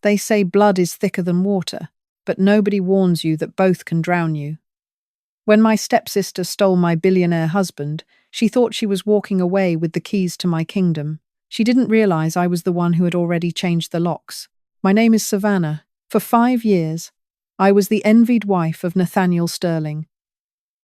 They say blood is thicker than water, but nobody warns you that both can drown you. When my stepsister stole my billionaire husband, she thought she was walking away with the keys to my kingdom. She didn't realize I was the one who had already changed the locks. My name is Savannah. For 5 years, I was the envied wife of Nathaniel Sterling,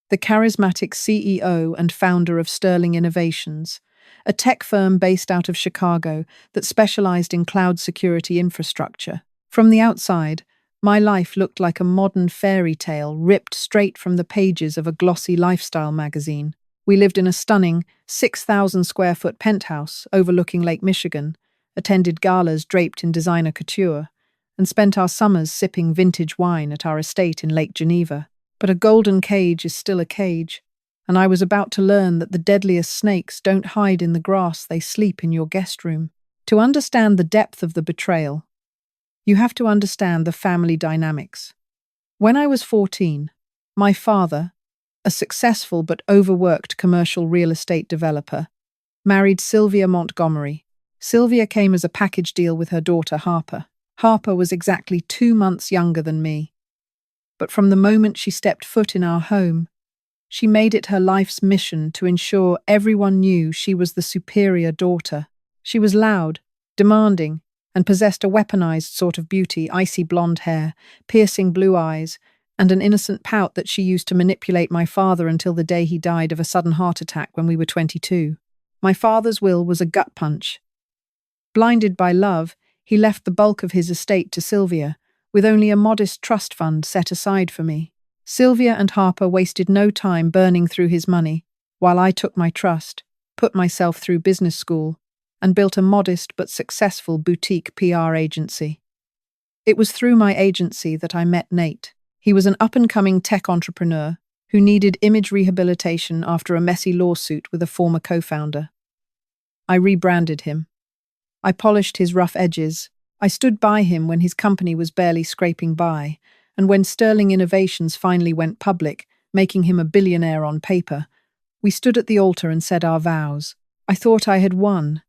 the charismatic CEO and founder of Sterling Innovations, a tech firm based out of Chicago that specialized in cloud security infrastructure. From the outside, my life looked like a modern fairy tale ripped straight from the pages of a glossy lifestyle magazine. We lived in a stunning 6,000-square-foot penthouse overlooking Lake Michigan, attended galas draped in designer couture, and spent our summers sipping vintage wine at our estate in Lake Geneva. But a golden cage is still a cage, and I was about to learn that the deadliest snakes don't hide in the grass, they sleep in your guest room. To understand the depth of the betrayal, you have to understand the family dynamics. When I was 14, my father, a successful but overworked commercial real estate developer, married Sylvia Montgomery. Sylvia came as a package deal with her daughter Harper. Harper was exactly 2 months younger than me. But from the moment she stepped foot in our home, she made it her life's mission to ensure everyone knew she was the superior daughter. She was loud, demanding, and possessed a weaponized sort of beauty, icy blonde hair, piercing blue eyes, and an innocent pout that she used to manipulate my father until the day he died of a sudden heart attack when we were 22. My father's will was a gut punch. Blinded by love, he left the bulk of his estate to Sylvia, with only a modest trust fund set aside for me. Sylvia and Harper wasted no time burning through his money, while I took my trust, put myself through business school, and built a modest but successful boutique PR agency. It was through my agency that I met Nate. He was an up-and-coming tech entrepreneur who needed image rehabilitation after a messy lawsuit with a former co-founder. I rebranded him. I polished his rough edges. I stood by him when his company was barely scraping by, and when Sterling Innovations finally went public, making him a billionaire on paper, we stood at the altar and said our vows. I thought I had won.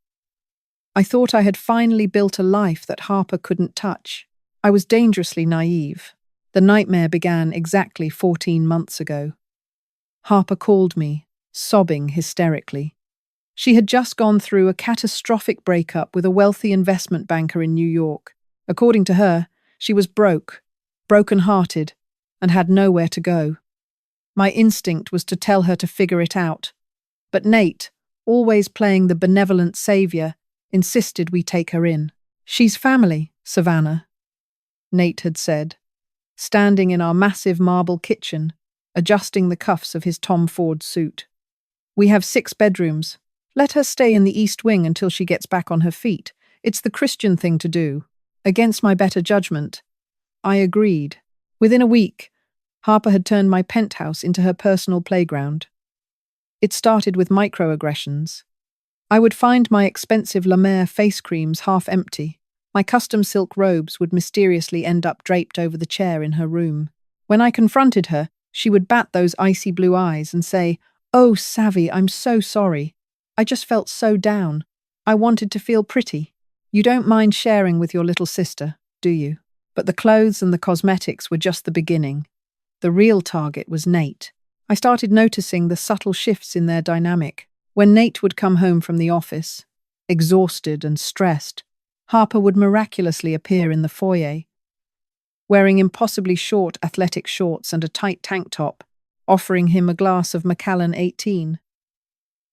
I thought I had finally built a life that Harper couldn't touch. I was dangerously naive. The nightmare began exactly 14 months ago. Harper called me, sobbing hysterically. She had just gone through a catastrophic breakup with a wealthy investment banker in New York. According to her, she was broken-hearted, and had nowhere to go. My instinct was to tell her to figure it out. But Nate, always playing the benevolent savior, insisted we take her in. "She's family, Savannah," Nate had said, standing in our massive marble kitchen, adjusting the cuffs of his Tom Ford suit. "We have 6 bedrooms. Let her stay in the East Wing until she gets back on her feet. It's the Christian thing to do." Against my better judgment, I agreed. Within a week, Harper had turned my penthouse into her personal playground. It started with microaggressions. I would find my expensive La Mer face creams half empty. My custom silk robes would mysteriously end up draped over the chair in her room. When I confronted her, she would bat those icy blue eyes and say, "Oh, Savvy, I'm so sorry. I just felt so down. I wanted to feel pretty." You don't mind sharing with your little sister, do you? But the clothes and the cosmetics were just the beginning. The real target was Nate. I started noticing the subtle shifts in their dynamic. When Nate would come home from the office, exhausted and stressed, Harper would miraculously appear in the foyer, wearing impossibly short athletic shorts and a tight tank top, offering him a glass of Macallan 18.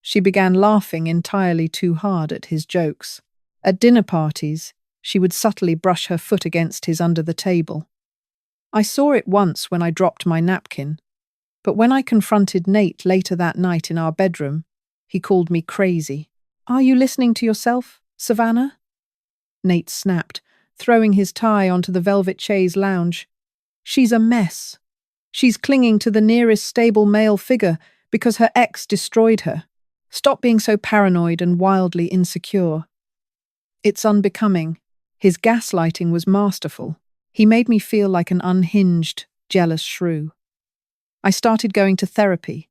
She began laughing entirely too hard at his jokes. At dinner parties, she would subtly brush her foot against his under the table. I saw it once when I dropped my napkin, but when I confronted Nate later that night in our bedroom, he called me crazy. "Are you listening to yourself, Savannah?" Nate snapped, throwing his tie onto the velvet chaise lounge. "She's a mess. She's clinging to the nearest stable male figure because her ex destroyed her. Stop being so paranoid and wildly insecure." It's unbecoming. His gaslighting was masterful. He made me feel like an unhinged, jealous shrew. I started going to therapy,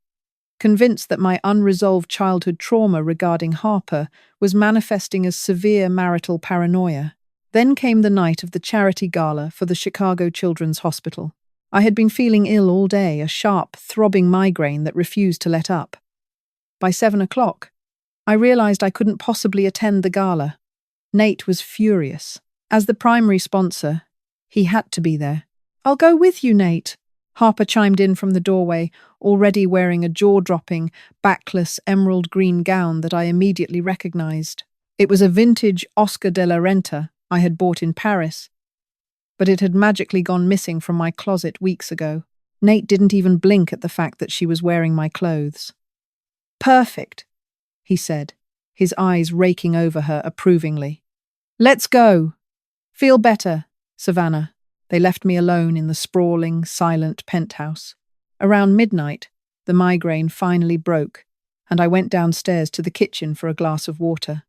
convinced that my unresolved childhood trauma regarding Harper was manifesting as severe marital paranoia. Then came the night of the charity gala for the Chicago Children's Hospital. I had been feeling ill all day, a sharp, throbbing migraine that refused to let up. By 7 o'clock, I realized I couldn't possibly attend the gala. Nate was furious. As the primary sponsor, he had to be there. "I'll go with you, Nate," Harper chimed in from the doorway, already wearing a jaw-dropping, backless emerald green gown that I immediately recognized. It was a vintage Oscar de la Renta I had bought in Paris, but it had magically gone missing from my closet weeks ago. Nate didn't even blink at the fact that she was wearing my clothes. "Perfect," he said, his eyes raking over her approvingly. "Let's go. Feel better, Savannah." They left me alone in the sprawling, silent penthouse. Around midnight, the migraine finally broke, and I went downstairs to the kitchen for a glass of water.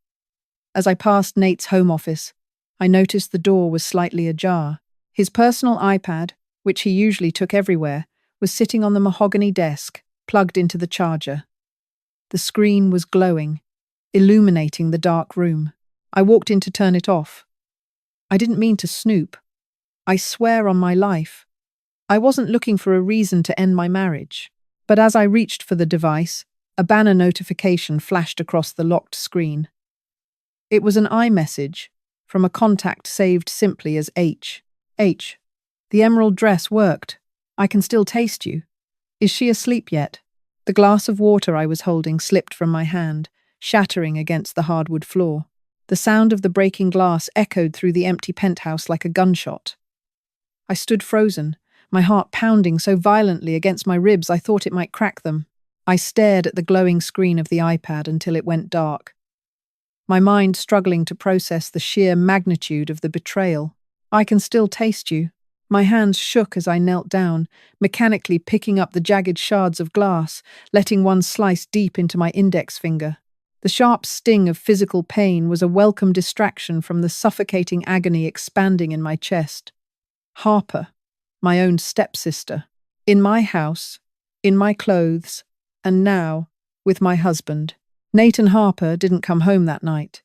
As I passed Nate's home office, I noticed the door was slightly ajar. His personal iPad, which he usually took everywhere, was sitting on the mahogany desk, plugged into the charger. The screen was glowing, illuminating the dark room. I walked in to turn it off. I didn't mean to snoop. I swear on my life, I wasn't looking for a reason to end my marriage. But as I reached for the device, a banner notification flashed across the locked screen. It was an iMessage from a contact saved simply as H. "H. The emerald dress worked. I can still taste you. Is she asleep yet?" The glass of water I was holding slipped from my hand, shattering against the hardwood floor. The sound of the breaking glass echoed through the empty penthouse like a gunshot. I stood frozen, my heart pounding so violently against my ribs I thought it might crack them. I stared at the glowing screen of the iPad until it went dark, my mind struggling to process the sheer magnitude of the betrayal. "I can still taste you." My hands shook as I knelt down, mechanically picking up the jagged shards of glass, letting one slice deep into my index finger. The sharp sting of physical pain was a welcome distraction from the suffocating agony expanding in my chest. Harper, my own stepsister, in my house, in my clothes, and now, with my husband. Nate and Harper didn't come home that night.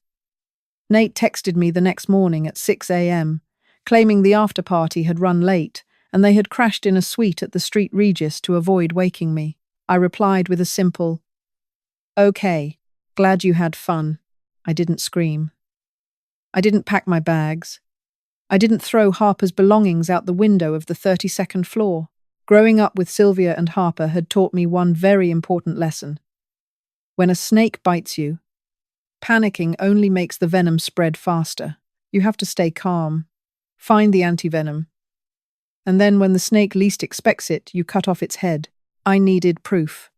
Nate texted me the next morning at 6 a.m., claiming the after-party had run late and they had crashed in a suite at the Street Regis to avoid waking me. I replied with a simple, "Okay, glad you had fun." I didn't scream. I didn't pack my bags. I didn't throw Harper's belongings out the window of the 32nd floor. Growing up with Sylvia and Harper had taught me one very important lesson. When a snake bites you, panicking only makes the venom spread faster. You have to stay calm, find the antivenom, and then when the snake least expects it, you cut off its head. I needed proof.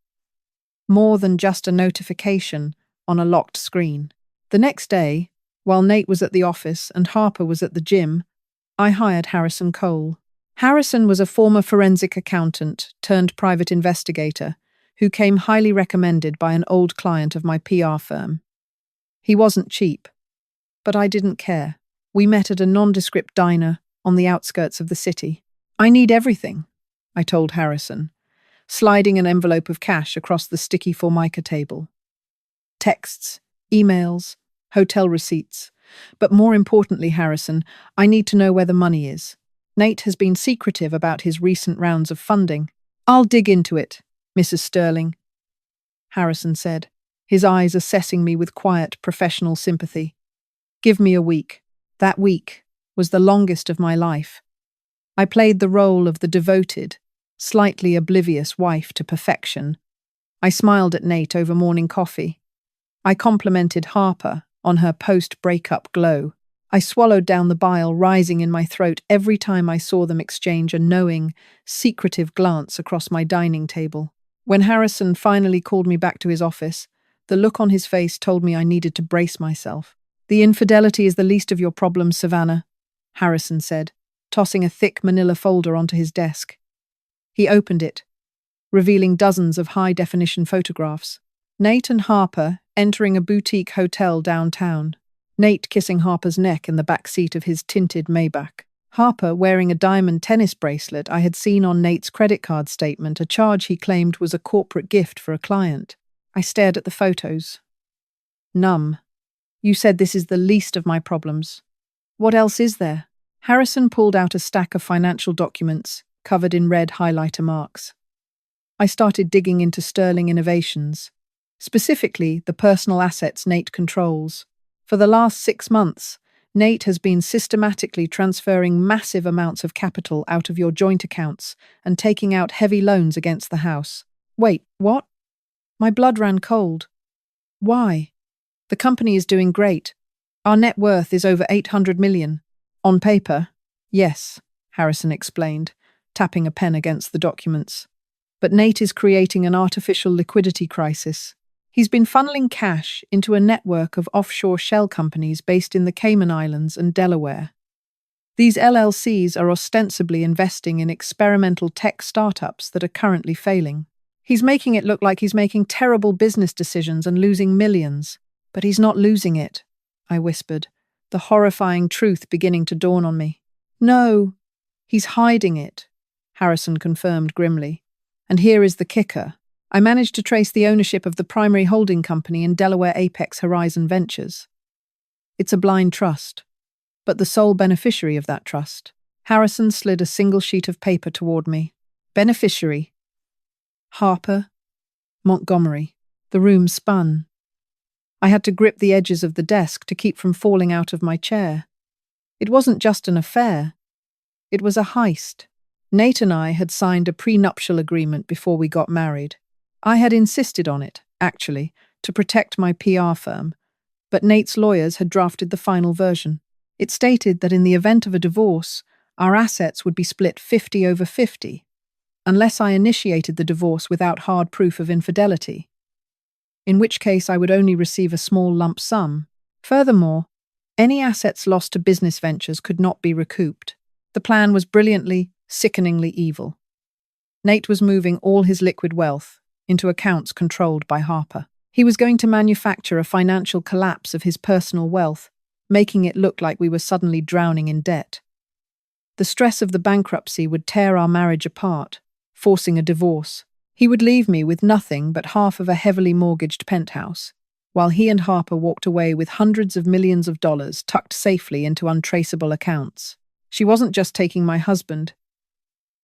More than just a notification on a locked screen. The next day, while Nate was at the office and Harper was at the gym, I hired Harrison Cole. Harrison was a former forensic accountant turned private investigator who came highly recommended by an old client of my PR firm. He wasn't cheap, but I didn't care. We met at a nondescript diner on the outskirts of the city. "I need everything," I told Harrison, sliding an envelope of cash across the sticky Formica table. "Texts, emails, hotel receipts. But more importantly, Harrison, I need to know where the money is. Nate has been secretive about his recent rounds of funding." "I'll dig into it, Mrs. Sterling," Harrison said, his eyes assessing me with quiet, professional sympathy. "Give me a week." That week was the longest of my life. I played the role of the devoted, slightly oblivious wife to perfection. I smiled at Nate over morning coffee. I complimented Harper on her post-breakup glow. I swallowed down the bile rising in my throat every time I saw them exchange a knowing, secretive glance across my dining table. When Harrison finally called me back to his office, the look on his face told me I needed to brace myself. "The infidelity is the least of your problems, Savannah," Harrison said, tossing a thick manila folder onto his desk. He opened it, revealing dozens of high-definition photographs. Nate and Harper entering a boutique hotel downtown. Nate kissing Harper's neck in the back seat of his tinted Maybach. Harper wearing a diamond tennis bracelet I had seen on Nate's credit card statement, a charge he claimed was a corporate gift for a client. I stared at the photos. Numb. "You said this is the least of my problems." What else is there? Harrison pulled out a stack of financial documents covered in red highlighter marks. I started digging into Sterling Innovations, specifically the personal assets Nate controls. For the last 6 months, Nate has been systematically transferring massive amounts of capital out of your joint accounts and taking out heavy loans against the house. Wait, what? My blood ran cold. Why? The company is doing great. Our net worth is over 800 million. On paper, yes, Harrison explained, tapping a pen against the documents. But Nate is creating an artificial liquidity crisis. He's been funneling cash into a network of offshore shell companies based in the Cayman Islands and Delaware. These LLCs are ostensibly investing in experimental tech startups that are currently failing. He's making it look like he's making terrible business decisions and losing millions. But he's not losing it, I whispered, the horrifying truth beginning to dawn on me. No, he's hiding it, Harrison confirmed grimly. And here is the kicker. I managed to trace the ownership of the primary holding company in Delaware Apex Horizon Ventures. It's a blind trust, but the sole beneficiary of that trust. Harrison slid a single sheet of paper toward me. Beneficiary. Harper. Montgomery. The room spun. I had to grip the edges of the desk to keep from falling out of my chair. It wasn't just an affair. It was a heist. Nate and I had signed a prenuptial agreement before we got married. I had insisted on it, actually, to protect my PR firm, but Nate's lawyers had drafted the final version. It stated that in the event of a divorce, our assets would be split 50-50, unless I initiated the divorce without hard proof of infidelity, in which case I would only receive a small lump sum. Furthermore, any assets lost to business ventures could not be recouped. The plan was brilliantly, sickeningly evil. Nate was moving all his liquid wealth into accounts controlled by Harper. He was going to manufacture a financial collapse of his personal wealth, making it look like we were suddenly drowning in debt. The stress of the bankruptcy would tear our marriage apart, forcing a divorce. He would leave me with nothing but half of a heavily mortgaged penthouse, while he and Harper walked away with hundreds of millions of dollars tucked safely into untraceable accounts. She wasn't just taking my husband.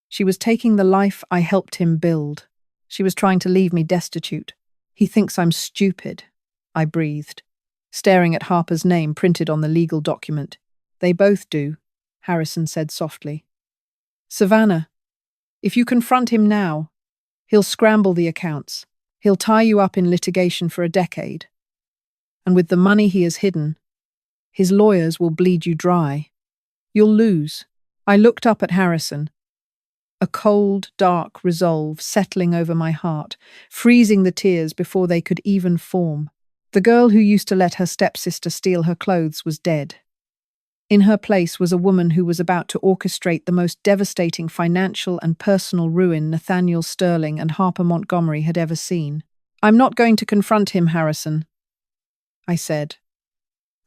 She was taking the life I helped him build. She was trying to leave me destitute. He thinks I'm stupid, I breathed, staring at Harper's name printed on the legal document. They both do, Harrison said softly. Savannah, if you confront him now, he'll scramble the accounts. He'll tie you up in litigation for a decade. And with the money he has hidden, his lawyers will bleed you dry. You'll lose. I looked up at Harrison, a cold, dark resolve settling over my heart, freezing the tears before they could even form. The girl who used to let her stepsister steal her clothes was dead. In her place was a woman who was about to orchestrate the most devastating financial and personal ruin Nathaniel Sterling and Harper Montgomery had ever seen. I'm not going to confront him, Harrison, I said,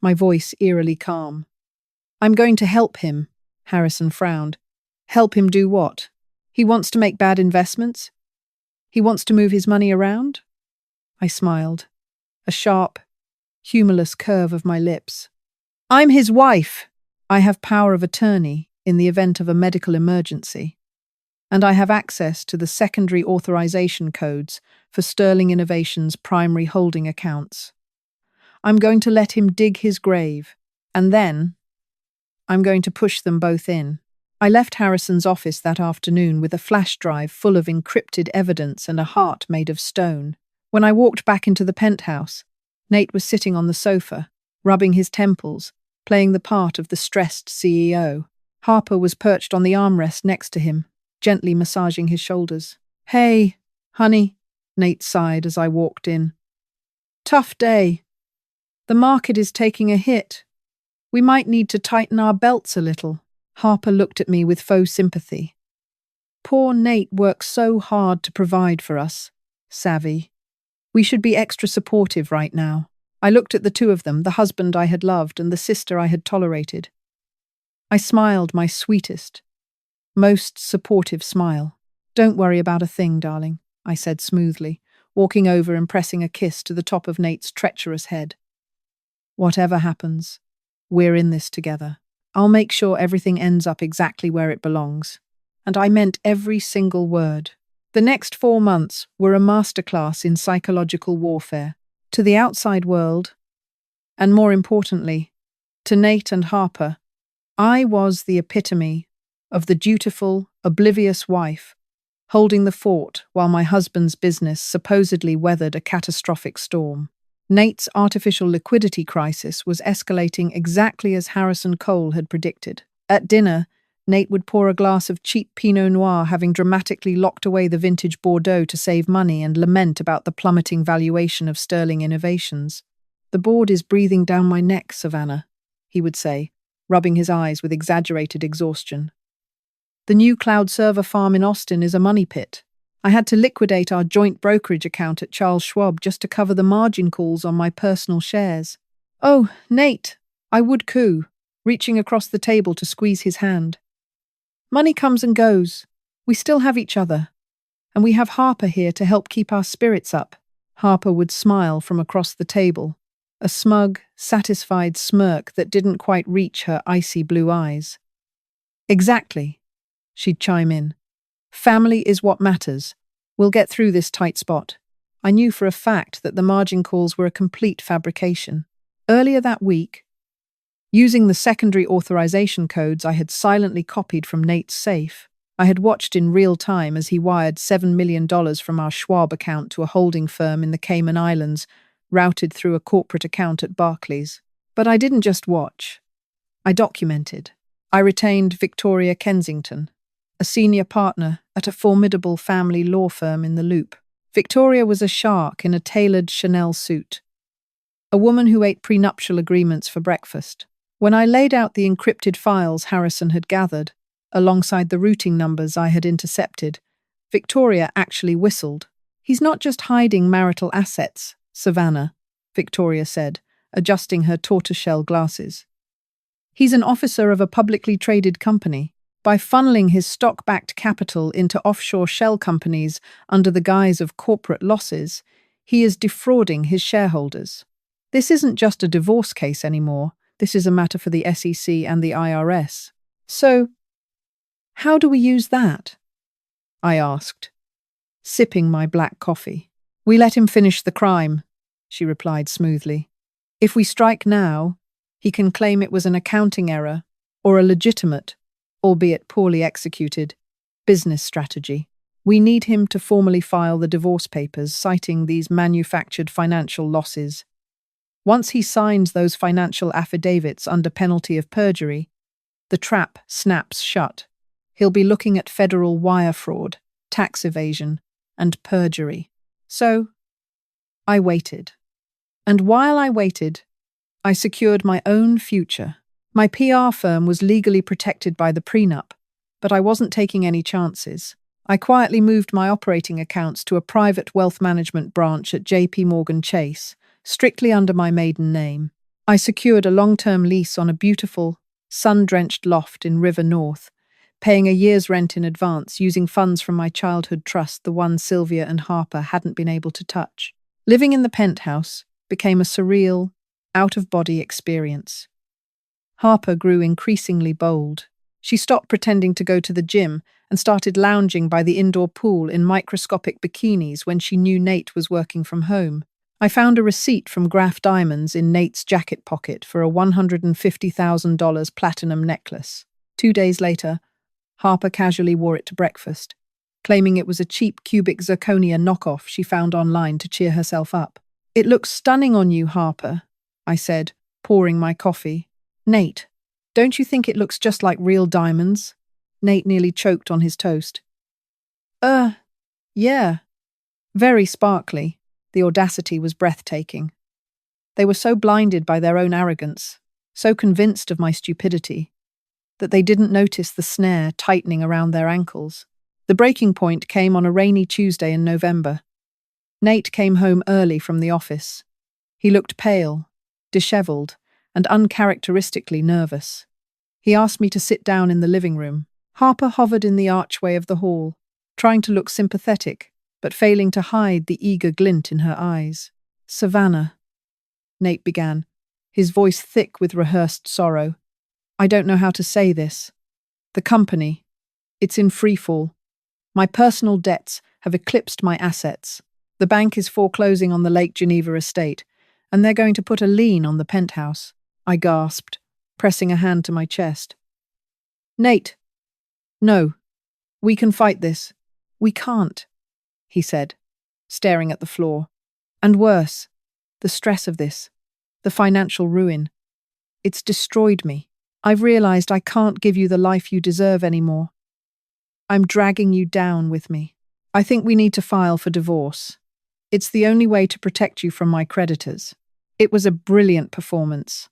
my voice eerily calm. I'm going to help him, Harrison frowned. Help him do what? He wants to make bad investments? He wants to move his money around? I smiled, a sharp, humorless curve of my lips. I'm his wife. I have power of attorney in the event of a medical emergency, and I have access to the secondary authorization codes for Sterling Innovations' primary holding accounts. I'm going to let him dig his grave, and then I'm going to push them both in. I left Harrison's office that afternoon with a flash drive full of encrypted evidence and a heart made of stone. When I walked back into the penthouse, Nate was sitting on the sofa, rubbing his temples, playing the part of the stressed CEO. Harper was perched on the armrest next to him, gently massaging his shoulders. Hey, honey, Nate sighed as I walked in. Tough day. The market is taking a hit. We might need to tighten our belts a little. Harper looked at me with faux sympathy. Poor Nate works so hard to provide for us. Savvy. We should be extra supportive right now. I looked at the two of them, the husband I had loved and the sister I had tolerated. I smiled my sweetest, most supportive smile. Don't worry about a thing, darling, I said smoothly, walking over and pressing a kiss to the top of Nate's treacherous head. Whatever happens, we're in this together. I'll make sure everything ends up exactly where it belongs. And I meant every single word. The next 4 months were a masterclass in psychological warfare. To the outside world, and more importantly, to Nate and Harper, I was the epitome of the dutiful, oblivious wife, holding the fort while my husband's business supposedly weathered a catastrophic storm. Nate's artificial liquidity crisis was escalating exactly as Harrison Cole had predicted. At dinner, Nate would pour a glass of cheap Pinot Noir, having dramatically locked away the vintage Bordeaux to save money, and lament about the plummeting valuation of sterling innovations. "The board is breathing down my neck, Savannah," he would say, rubbing his eyes with exaggerated exhaustion. "The new cloud server farm in Austin is a money pit. I had to liquidate our joint brokerage account at Charles Schwab just to cover the margin calls on my personal shares." "Oh, Nate," I would coo, reaching across the table to squeeze his hand. "Money comes and goes. We still have each other. And we have Harper here to help keep our spirits up." Harper would smile from across the table, a smug, satisfied smirk that didn't quite reach her icy blue eyes. "Exactly," she'd chime in. "Family is what matters. We'll get through this tight spot." I knew for a fact that the margin calls were a complete fabrication. Earlier that week, using the secondary authorization codes I had silently copied from Nate's safe, I had watched in real time as he wired $7 million from our Schwab account to a holding firm in the Cayman Islands, routed through a corporate account at Barclays. But I didn't just watch. I documented. I retained Victoria Kensington, a senior partner at a formidable family law firm, in the loop. Victoria was a shark in a tailored Chanel suit, a woman who ate prenuptial agreements for breakfast. When I laid out the encrypted files Harrison had gathered, alongside the routing numbers I had intercepted, Victoria actually whistled. "He's not just hiding marital assets, Savannah," Victoria said, adjusting her tortoiseshell glasses. "He's an officer of a publicly traded company. By funneling his stock-backed capital into offshore shell companies under the guise of corporate losses, he is defrauding his shareholders. This isn't just a divorce case anymore. This is a matter for the SEC and the IRS. So, how do we use that?" I asked, sipping my black coffee. "We let him finish the crime," she replied smoothly. "If we strike now, he can claim it was an accounting error or a legitimate, albeit poorly executed, business strategy. We need him to formally file the divorce papers citing these manufactured financial losses. Once he signs those financial affidavits under penalty of perjury, the trap snaps shut. He'll be looking at federal wire fraud, tax evasion, and perjury." So, I waited. And while I waited, I secured my own future. My PR firm was legally protected by the prenup, but I wasn't taking any chances. I quietly moved my operating accounts to a private wealth management branch at JP Morgan Chase, strictly under my maiden name. I secured a long-term lease on a beautiful, sun-drenched loft in River North, paying a year's rent in advance using funds from my childhood trust, the one Sylvia and Harper hadn't been able to touch. Living in the penthouse became a surreal, out-of-body experience. Harper grew increasingly bold. She stopped pretending to go to the gym and started lounging by the indoor pool in microscopic bikinis when she knew Nate was working from home. I found a receipt from Graf Diamonds in Nate's jacket pocket for a $150,000 platinum necklace. 2 days later, Harper casually wore it to breakfast, claiming it was a cheap cubic zirconia knockoff she found online to cheer herself up. "It looks stunning on you, Harper," I said, pouring my coffee. "Nate, don't you think it looks just like real diamonds?" Nate nearly choked on his toast. Yeah. Very sparkly." The audacity was breathtaking. They were so blinded by their own arrogance, so convinced of my stupidity, that they didn't notice the snare tightening around their ankles. The breaking point came on a rainy Tuesday in November. Nate came home early from the office. He looked pale, disheveled, and uncharacteristically nervous. He asked me to sit down in the living room. Harper hovered in the archway of the hall, trying to look sympathetic, but failing to hide the eager glint in her eyes. "Savannah," Nate began, his voice thick with rehearsed sorrow. I don't know how to say this. The company, it's in freefall. My personal debts have eclipsed my assets. The bank is foreclosing on the Lake Geneva estate, and they're going to put a lien on the penthouse. I gasped, pressing a hand to my chest. Nate, no, we can fight this. We can't, he said, staring at the floor. And worse, the stress of this, the financial ruin. It's destroyed me. I've realized I can't give you the life you deserve anymore. I'm dragging you down with me. I think we need to file for divorce. It's the only way to protect you from my creditors. It was a brilliant performance.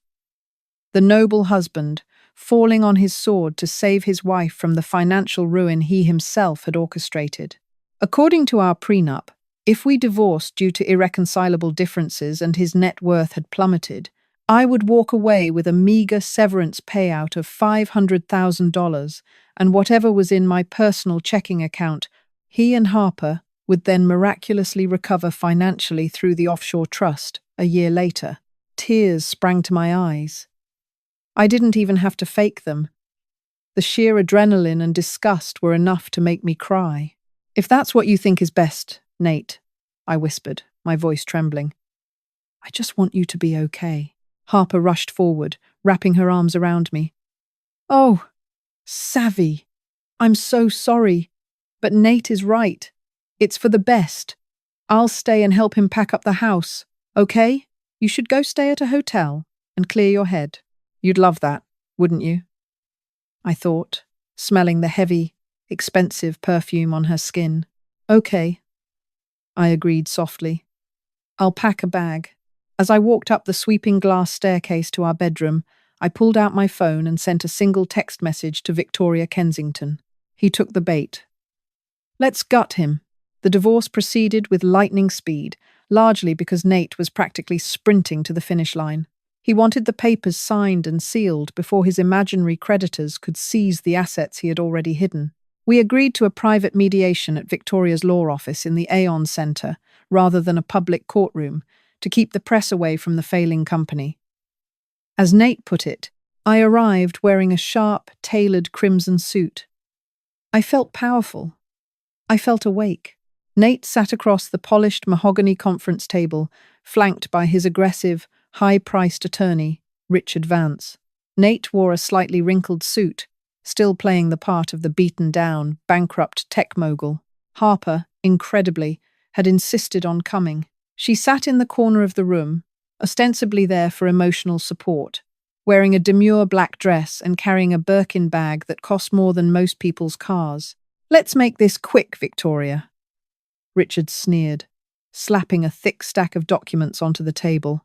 The noble husband, falling on his sword to save his wife from the financial ruin he himself had orchestrated. According to our prenup, if we divorced due to irreconcilable differences and his net worth had plummeted, I would walk away with a meager severance payout of $500,000, and whatever was in my personal checking account, he and Harper would then miraculously recover financially through the offshore trust a year later. Tears sprang to my eyes. I didn't even have to fake them. The sheer adrenaline and disgust were enough to make me cry. If that's what you think is best, Nate, I whispered, my voice trembling. I just want you to be okay. Harper rushed forward, wrapping her arms around me. Oh, Savvy, I'm so sorry, but Nate is right. It's for the best. I'll stay and help him pack up the house, okay? You should go stay at a hotel and clear your head. You'd love that, wouldn't you? I thought, smelling the heavy, expensive perfume on her skin. Okay, I agreed softly. I'll pack a bag. As I walked up the sweeping glass staircase to our bedroom, I pulled out my phone and sent a single text message to Victoria Kensington. He took the bait. Let's gut him. The divorce proceeded with lightning speed, largely because Nate was practically sprinting to the finish line. He wanted the papers signed and sealed before his imaginary creditors could seize the assets he had already hidden. We agreed to a private mediation at Victoria's law office in the Aon Centre, rather than a public courtroom, to keep the press away from the failing company. As Nate put it, I arrived wearing a sharp, tailored crimson suit. I felt powerful. I felt awake. Nate sat across the polished mahogany conference table, flanked by his aggressive, high-priced attorney, Richard Vance. Nate wore a slightly wrinkled suit, still playing the part of the beaten-down, bankrupt tech mogul. Harper, incredibly, had insisted on coming. She sat in the corner of the room, ostensibly there for emotional support, wearing a demure black dress and carrying a Birkin bag that cost more than most people's cars. Let's make this quick, Victoria, Richard sneered, slapping a thick stack of documents onto the table.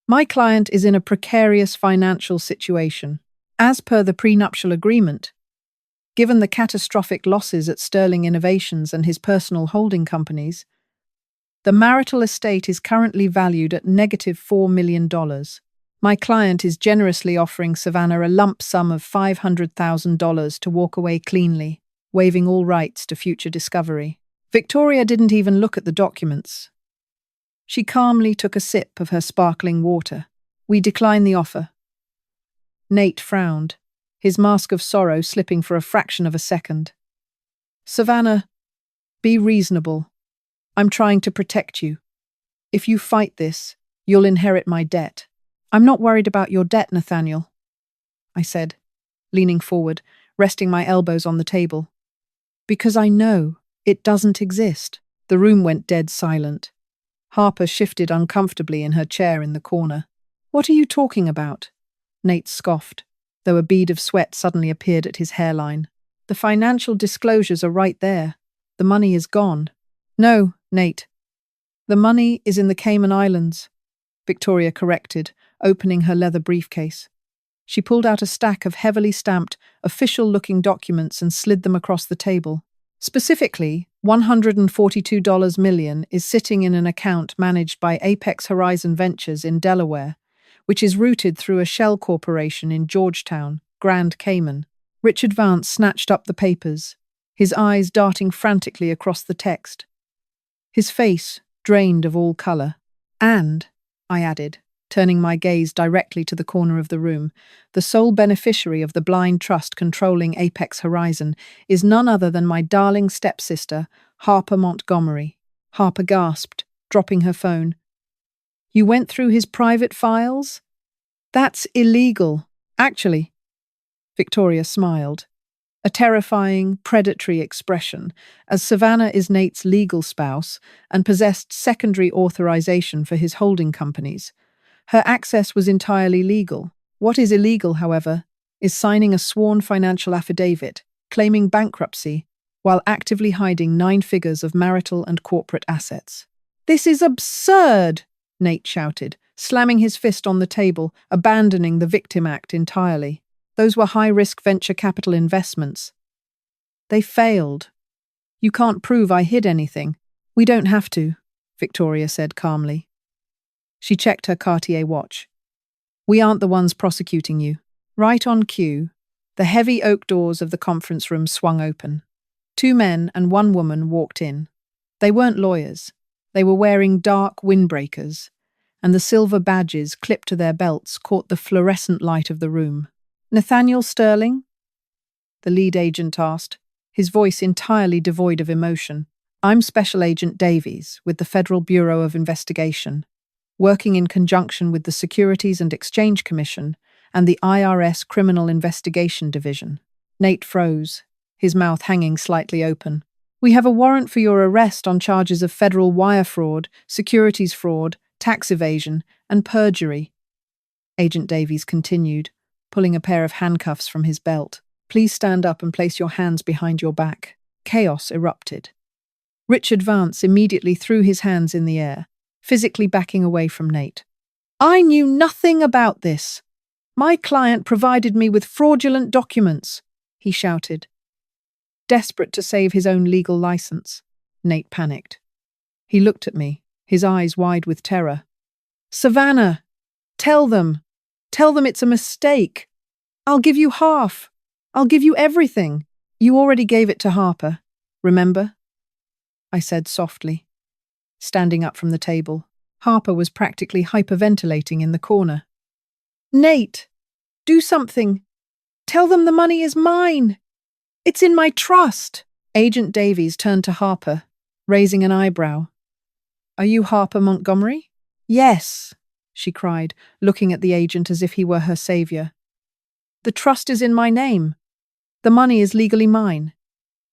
My client is in a precarious financial situation. As per the prenuptial agreement, given the catastrophic losses at Sterling Innovations and his personal holding companies, the marital estate is currently valued at -$4 million. My client is generously offering Savannah a lump sum of $500,000 to walk away cleanly, waiving all rights to future discovery. Victoria didn't even look at the documents. She calmly took a sip of her sparkling water. We declined the offer. Nate frowned, his mask of sorrow slipping for a fraction of a second. Savannah, be reasonable. I'm trying to protect you. If you fight this, you'll inherit my debt. I'm not worried about your debt, Nathaniel, I said, leaning forward, resting my elbows on the table. Because I know it doesn't exist. The room went dead silent. Harper shifted uncomfortably in her chair in the corner. What are you talking about? Nate scoffed, though a bead of sweat suddenly appeared at his hairline. The financial disclosures are right there. The money is gone. No, Nate. The money is in the Cayman Islands, Victoria corrected, opening her leather briefcase. She pulled out a stack of heavily stamped, official-looking documents and slid them across the table. Specifically, $142 million is sitting in an account managed by Apex Horizon Ventures in Delaware, which is routed through a shell corporation in Georgetown, Grand Cayman. Richard Vance snatched up the papers, his eyes darting frantically across the text. His face drained of all colour. And, I added, turning my gaze directly to the corner of the room. The sole beneficiary of the blind trust controlling Apex Horizon is none other than my darling stepsister, Harper Montgomery. Harper gasped, dropping her phone. You went through his private files? That's illegal. Actually, Victoria smiled, a terrifying, predatory expression, as Savannah is Nate's legal spouse and possessed secondary authorization for his holding companies. Her access was entirely legal. What is illegal, however, is signing a sworn financial affidavit, claiming bankruptcy, while actively hiding 9 figures of marital and corporate assets. This is absurd, Nate shouted, slamming his fist on the table, abandoning the Victim Act entirely. Those were high-risk venture capital investments. They failed. You can't prove I hid anything. We don't have to, Victoria said calmly. She checked her Cartier watch. We aren't the ones prosecuting you. Right on cue, the heavy oak doors of the conference room swung open. 2 men and 1 woman walked in. They weren't lawyers. They were wearing dark windbreakers, and the silver badges clipped to their belts caught the fluorescent light of the room. Nathaniel Sterling? The lead agent asked, his voice entirely devoid of emotion. I'm Special Agent Davies with the Federal Bureau of Investigation, working in conjunction with the Securities and Exchange Commission and the IRS Criminal Investigation Division. Nate froze, his mouth hanging slightly open. We have a warrant for your arrest on charges of federal wire fraud, securities fraud, tax evasion, and perjury. Agent Davies continued, pulling a pair of handcuffs from his belt. Please stand up and place your hands behind your back. Chaos erupted. Richard Vance immediately threw his hands in the air, physically backing away from Nate. I knew nothing about this. My client provided me with fraudulent documents, he shouted. Desperate to save his own legal license, Nate panicked. He looked at me, his eyes wide with terror. Savannah, tell them it's a mistake. I'll give you half. I'll give you everything. You already gave it to Harper, remember? I said softly, standing up from the table. Harper was practically hyperventilating in the corner. Nate, do something. Tell them the money is mine. It's in my trust. Agent Davies turned to Harper, raising an eyebrow. Are you Harper Montgomery? Yes, she cried, looking at the agent as if he were her savior. The trust is in my name. The money is legally mine.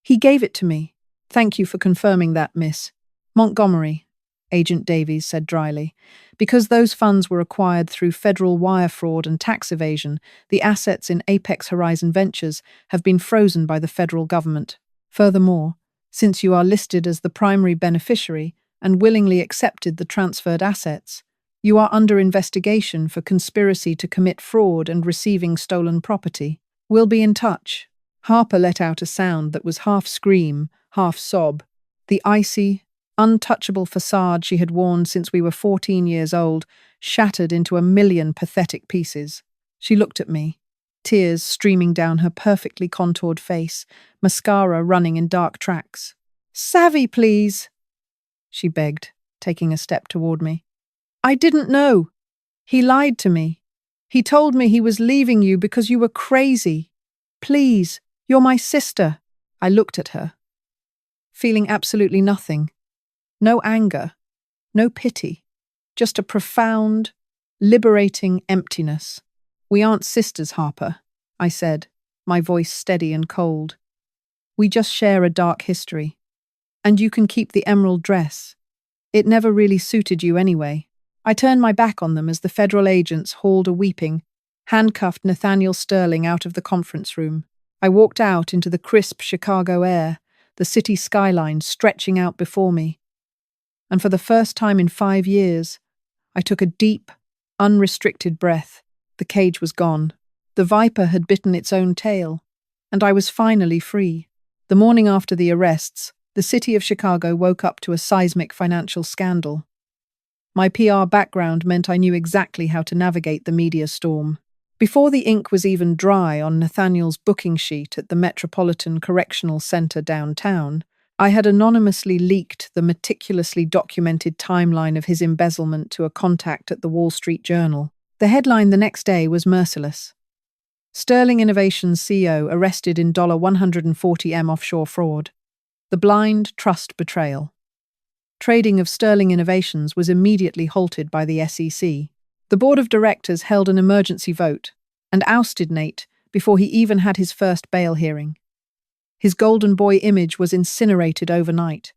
He gave it to me. Thank you for confirming that, Miss Montgomery, Agent Davies said dryly. Because those funds were acquired through federal wire fraud and tax evasion, the assets in Apex Horizon Ventures have been frozen by the federal government. Furthermore, since you are listed as the primary beneficiary and willingly accepted the transferred assets, you are under investigation for conspiracy to commit fraud and receiving stolen property. We'll be in touch. Harper let out a sound that was half scream, half sob. The icy, untouchable facade she had worn since we were 14 years old shattered into a million pathetic pieces. She looked at me, tears streaming down her perfectly contoured face, mascara running in dark tracks. Savvy, please, she begged, taking a step toward me. I didn't know. He lied to me. He told me he was leaving you because you were crazy. Please, you're my sister. I looked at her, feeling absolutely nothing. No anger, no pity, just a profound, liberating emptiness. We aren't sisters, Harper, I said, my voice steady and cold. We just share a dark history. And you can keep the emerald dress. It never really suited you anyway. I turned my back on them as the federal agents hauled a weeping, handcuffed Nathaniel Sterling out of the conference room. I walked out into the crisp Chicago air, the city skyline stretching out before me. And for the first time in 5 years, I took a deep, unrestricted breath. The cage was gone. The viper had bitten its own tail, and I was finally free. The morning after the arrests, the city of Chicago woke up to a seismic financial scandal. My PR background meant I knew exactly how to navigate the media storm. Before the ink was even dry on Nathaniel's booking sheet at the Metropolitan Correctional Center downtown, I had anonymously leaked the meticulously documented timeline of his embezzlement to a contact at the Wall Street Journal. The headline the next day was merciless. Sterling Innovations CEO arrested in $140M offshore fraud. The blind trust betrayal. Trading of Sterling Innovations was immediately halted by the SEC. The board of directors held an emergency vote and ousted Nate before he even had his first bail hearing. His golden boy image was incinerated overnight,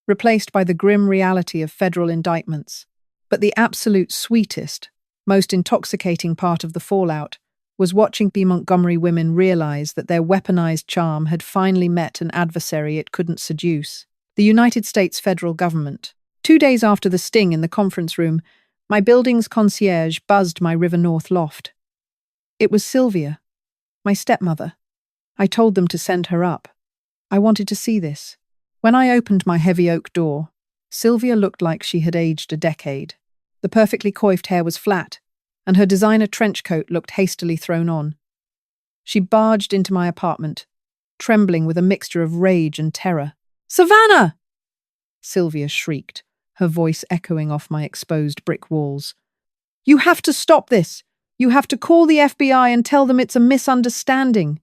replaced by the grim reality of federal indictments. But the absolute sweetest, most intoxicating part of the fallout was watching B. Montgomery women realize that their weaponized charm had finally met an adversary it couldn't seduce: the United States federal government. 2 days after the sting in the conference room, my building's concierge buzzed my River North loft. It was Sylvia, my stepmother. I told them to send her up. I wanted to see this. When I opened my heavy oak door, Sylvia looked like she had aged a decade. The perfectly coiffed hair was flat, and her designer trench coat looked hastily thrown on. She barged into my apartment, trembling with a mixture of rage and terror. "Savannah!" Sylvia shrieked, her voice echoing off my exposed brick walls. "You have to stop this! You have to call the FBI and tell them it's a misunderstanding.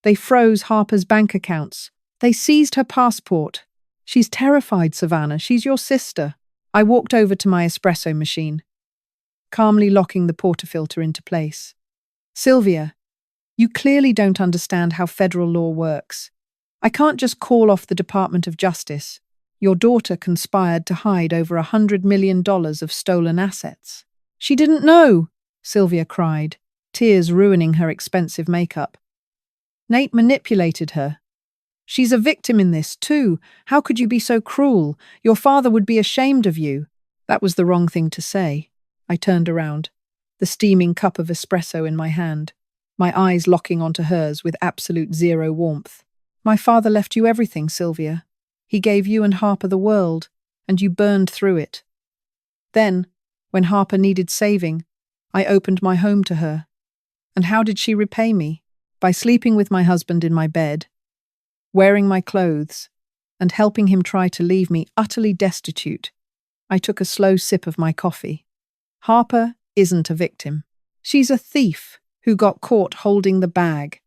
They froze Harper's bank accounts. They seized her passport. She's terrified, Savannah. She's your sister." I walked over to my espresso machine, calmly locking the portafilter into place. "Sylvia, you clearly don't understand how federal law works. I can't just call off the Department of Justice. Your daughter conspired to hide over $100 million of stolen assets." "She didn't know," Sylvia cried, tears ruining her expensive makeup. "Nate manipulated her. She's a victim in this, too. How could you be so cruel? Your father would be ashamed of you." That was the wrong thing to say. I turned around, the steaming cup of espresso in my hand, my eyes locking onto hers with absolute zero warmth. "My father left you everything, Sylvia. He gave you and Harper the world, and you burned through it. Then, when Harper needed saving, I opened my home to her. And how did she repay me? By sleeping with my husband in my bed, wearing my clothes, and helping him try to leave me utterly destitute." I took a slow sip of my coffee. "Harper isn't a victim. She's a thief who got caught holding the bag.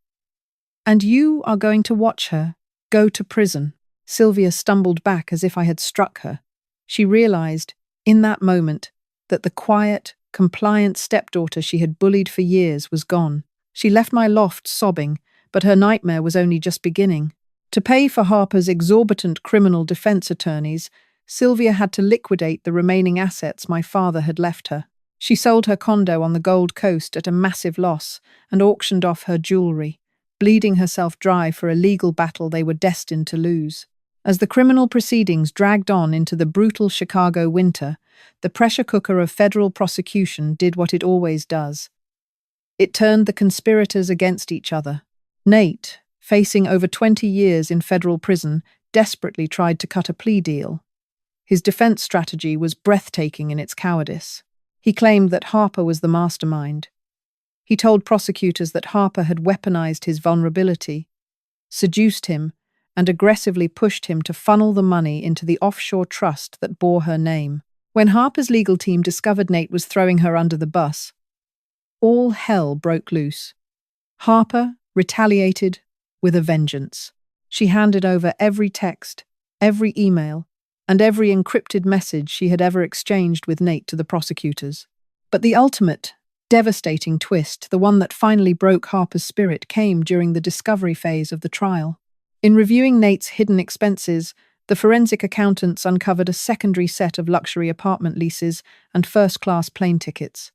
And you are going to watch her go to prison." Sylvia stumbled back as if I had struck her. She realized, in that moment, that the quiet, compliant stepdaughter she had bullied for years was gone. She left my loft sobbing, but her nightmare was only just beginning. To pay for Harper's exorbitant criminal defense attorneys, Sylvia had to liquidate the remaining assets my father had left her. She sold her condo on the Gold Coast at a massive loss and auctioned off her jewelry, bleeding herself dry for a legal battle they were destined to lose. As the criminal proceedings dragged on into the brutal Chicago winter, the pressure cooker of federal prosecution did what it always does. It turned the conspirators against each other. Nate, facing over 20 years in federal prison, desperately tried to cut a plea deal. His defense strategy was breathtaking in its cowardice. He claimed that Harper was the mastermind. He told prosecutors that Harper had weaponized his vulnerability, seduced him, and aggressively pushed him to funnel the money into the offshore trust that bore her name. When Harper's legal team discovered Nate was throwing her under the bus, all hell broke loose. Harper retaliated with a vengeance. She handed over every text, every email, and every encrypted message she had ever exchanged with Nate to the prosecutors. But the ultimate, devastating twist, the one that finally broke Harper's spirit, came during the discovery phase of the trial. In reviewing Nate's hidden expenses, the forensic accountants uncovered a secondary set of luxury apartment leases and first-class plane tickets.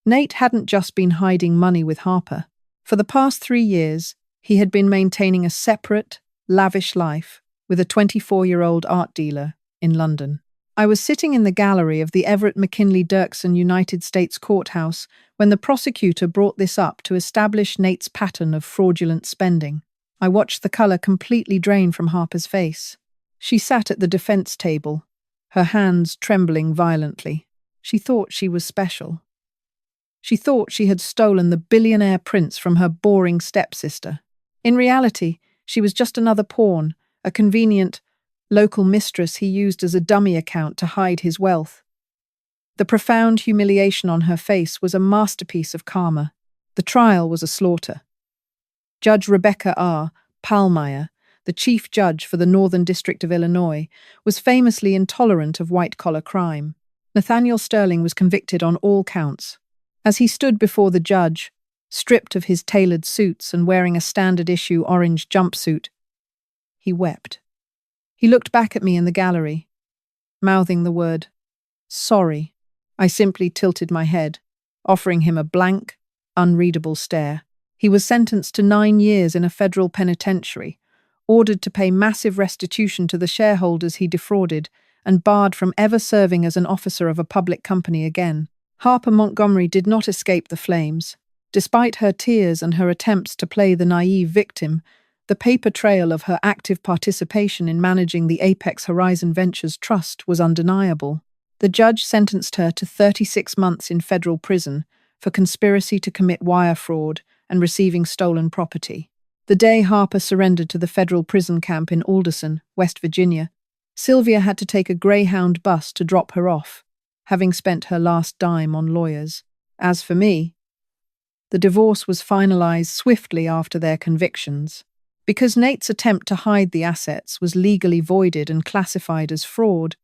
Nate hadn't just been hiding money with Harper. For the past 3 years, he had been maintaining a separate, lavish life with a 24-year-old art dealer in London. I was sitting in the gallery of the Everett McKinley Dirksen United States Courthouse when the prosecutor brought this up to establish Nate's pattern of fraudulent spending. I watched the color completely drain from Harper's face. She sat at the defense table, her hands trembling violently. She thought she was special. She thought she had stolen the billionaire prince from her boring stepsister. In reality, she was just another pawn, a convenient, local mistress he used as a dummy account to hide his wealth. The profound humiliation on her face was a masterpiece of karma. The trial was a slaughter. Judge Rebecca R. Pallmeyer, the chief judge for the Northern District of Illinois, was famously intolerant of white-collar crime. Nathaniel Sterling was convicted on all counts. As he stood before the judge, stripped of his tailored suits and wearing a standard-issue orange jumpsuit, he wept. He looked back at me in the gallery, mouthing the word, "Sorry." I simply tilted my head, offering him a blank, unreadable stare. He was sentenced to 9 years in a federal penitentiary, ordered to pay massive restitution to the shareholders he defrauded, and barred from ever serving as an officer of a public company again. Harper Montgomery did not escape the flames. Despite her tears and her attempts to play the naive victim, the paper trail of her active participation in managing the Apex Horizon Ventures Trust was undeniable. The judge sentenced her to 36 months in federal prison for conspiracy to commit wire fraud and receiving stolen property. The day Harper surrendered to the federal prison camp in Alderson, West Virginia, Sylvia had to take a Greyhound bus to drop her off, having spent her last dime on lawyers. As for me, the divorce was finalized swiftly after their convictions. Because Nate's attempt to hide the assets was legally voided and classified as fraud,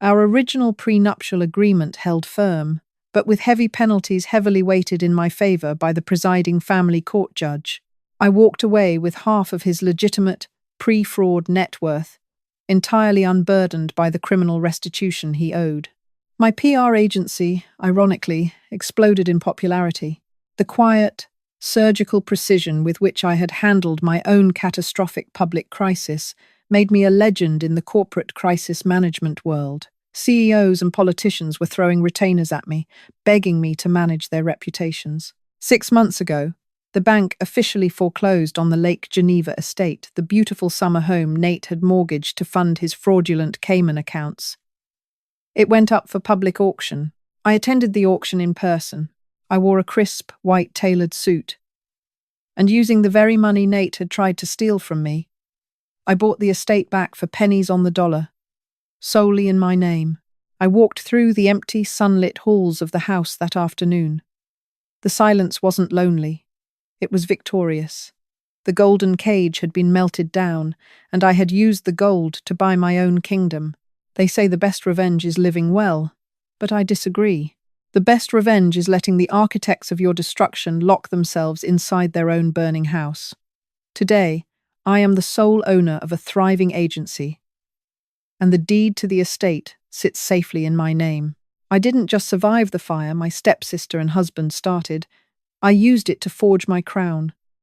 our original prenuptial agreement held firm, but with heavy penalties heavily weighted in my favor by the presiding family court judge. I walked away with half of his legitimate, pre-fraud net worth, entirely unburdened by the criminal restitution he owed. My PR agency, ironically, exploded in popularity. The quiet, surgical precision with which I had handled my own catastrophic public crisis made me a legend in the corporate crisis management world. CEOs and politicians were throwing retainers at me, begging me to manage their reputations. 6 months ago, the bank officially foreclosed on the Lake Geneva estate, the beautiful summer home Nate had mortgaged to fund his fraudulent Cayman accounts. It went up for public auction. I attended the auction in person. I wore a crisp, white tailored suit. And using the very money Nate had tried to steal from me, I bought the estate back for pennies on the dollar, solely in my name. I walked through the empty, sunlit halls of the house that afternoon. The silence wasn't lonely. It was victorious. The golden cage had been melted down, and I had used the gold to buy my own kingdom. They say the best revenge is living well, but I disagree. The best revenge is letting the architects of your destruction lock themselves inside their own burning house. Today, I am the sole owner of a thriving agency, and the deed to the estate sits safely in my name. I didn't just survive the fire my stepsister and husband started. I used it to forge my crown.